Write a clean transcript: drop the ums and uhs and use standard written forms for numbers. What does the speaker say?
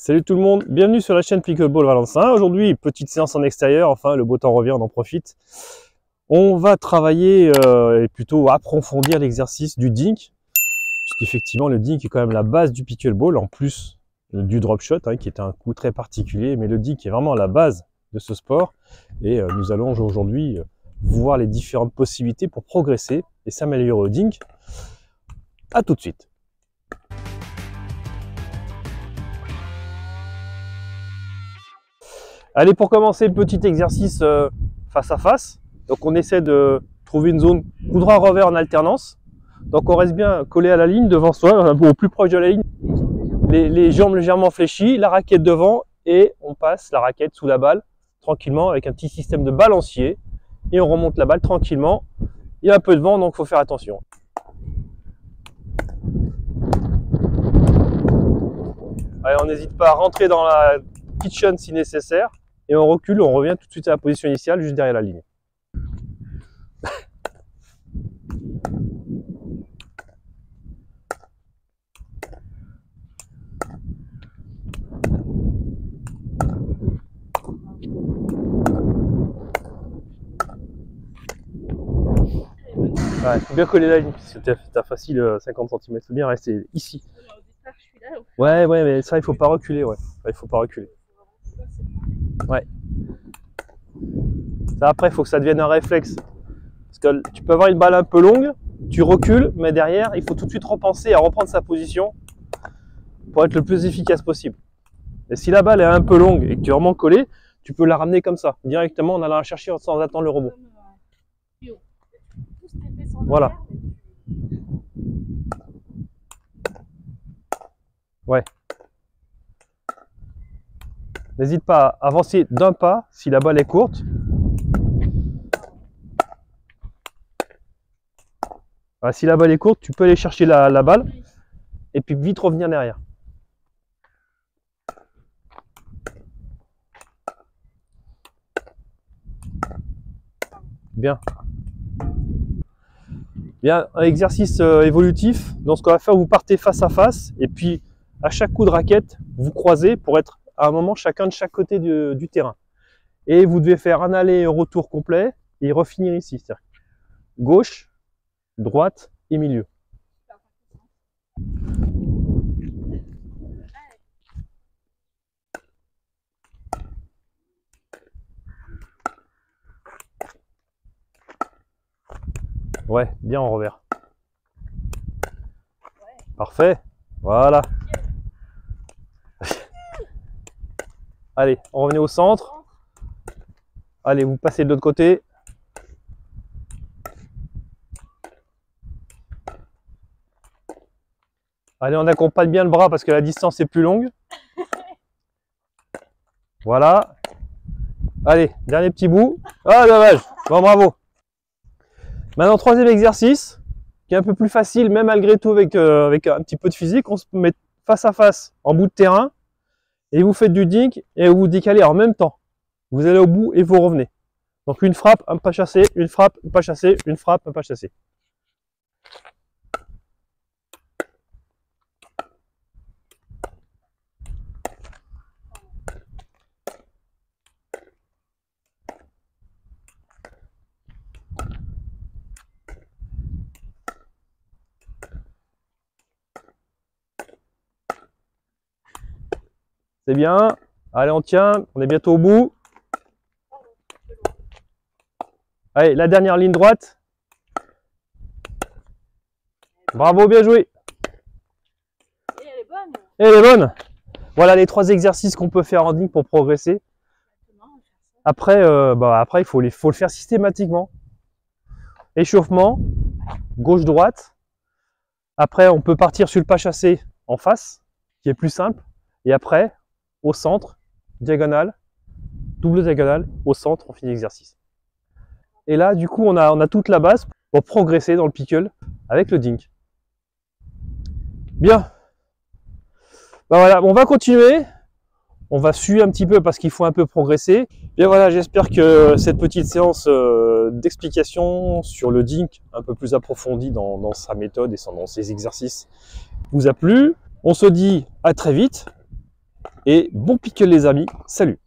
Salut tout le monde, bienvenue sur la chaîne Pickleball Valencin. Aujourd'hui, petite séance en extérieur, enfin le beau temps revient, on en profite. On va travailler et plutôt approfondir l'exercice du dink, puisqu'effectivement le dink est quand même la base du pickleball, en plus du drop shot, qui est un coup très particulier, mais le dink est vraiment la base de ce sport. Et nous allons aujourd'hui voir les différentes possibilités pour progresser et s'améliorer au dink. A tout de suite. Allez, pour commencer, petit exercice face à face. Donc on essaie de trouver une zone coup droit revers en alternance. Donc on reste bien collé à la ligne devant soi, au plus proche de la ligne. Les jambes légèrement fléchies, la raquette devant et on passe la raquette sous la balle tranquillement avec un petit système de balancier. Et on remonte la balle tranquillement. Il y a un peu de vent donc il faut faire attention. Allez, on n'hésite pas à rentrer dans la kitchen si nécessaire. Et on recule, on revient tout de suite à la position initiale, juste derrière la ligne. Ouais, faut bien coller la ligne, parce que t'as facile 50 cm, faut bien rester ici. Ouais, mais ça, il faut pas reculer, ouais. Il faut pas reculer. Ouais. Ça, après, il faut que ça devienne un réflexe. Parce que tu peux avoir une balle un peu longue, tu recules, mais derrière, il faut tout de suite repenser à reprendre sa position pour être le plus efficace possible. Et si la balle est un peu longue et que tu es vraiment collé, tu peux la ramener comme ça, directement en allant la chercher sans attendre le rebond. Voilà. Ouais. N'hésite pas à avancer d'un pas si la balle est courte. Voilà, si la balle est courte, tu peux aller chercher la balle et puis vite revenir derrière. Bien. Bien, un exercice évolutif. Donc ce qu'on va faire, vous partez face à face et puis à chaque coup de raquette, vous croisez pour être à un moment chacun de chaque côté du terrain. Et vous devez faire un aller et un retour complet et refinir ici. C'est-à-dire gauche, droite et milieu. Ouais, bien en revers. Parfait. Voilà. Allez, on revenait au centre. Allez, vous passez de l'autre côté. Allez, on accompagne bien le bras parce que la distance est plus longue. Voilà. Allez, dernier petit bout. Ah, dommage. Bon, bravo. Maintenant, troisième exercice, qui est un peu plus facile, même malgré tout avec un petit peu de physique. On se met face à face en bout de terrain. Et vous faites du dink et vous décalez en même temps. Vous allez au bout et vous revenez. Donc une frappe, un pas chassé, une frappe, un pas chassé, une frappe, un pas chassé. C'est bien. Allez, on tient. On est bientôt au bout. Allez, la dernière ligne droite. Bravo, bien joué. Et elle est bonne. Et elle est bonne. Voilà les trois exercices qu'on peut faire en dink pour progresser. Après, après il faut le faire systématiquement. Échauffement, gauche-droite. Après, on peut partir sur le pas chassé en face, qui est plus simple. Et après, au centre, diagonale, double diagonale, au centre, on finit l'exercice. Et là, du coup, on a toute la base pour progresser dans le pickle avec le dink. Bien. Ben voilà, on va continuer. On va suivre un petit peu parce qu'il faut un peu progresser. Bien voilà, j'espère que cette petite séance d'explication sur le dink, un peu plus approfondie dans sa méthode et dans ses exercices, vous a plu. On se dit à très vite. Et bon pickle les amis, salut!